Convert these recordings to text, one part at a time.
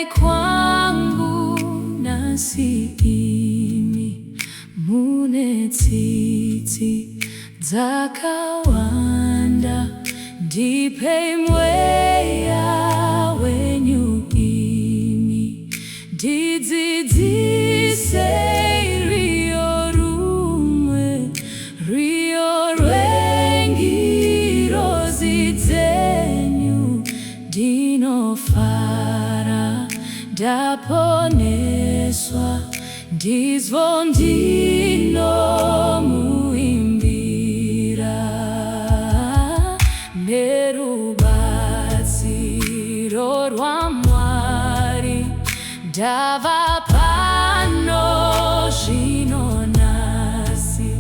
Uyai kwangu nasi imi mune tsitsi dzakawanda. Ndipe mweya wenyu imi ndidzidzise rio rumwe rio rwengirozi dzenyu. Ndinofara ndaponeswa ndizvo ndinomuimbira. Nerubatsiro rwaMwari ndava pano zvino nhasi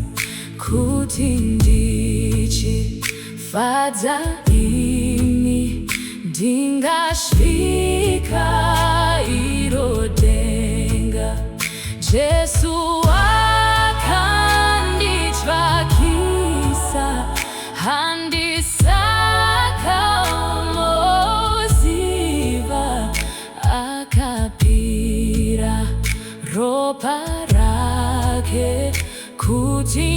kuti ndichifadza imi. Ndingasvika iro denga Jesu akanditsvakisa. Handisakamoziva akapira ropa rake kuti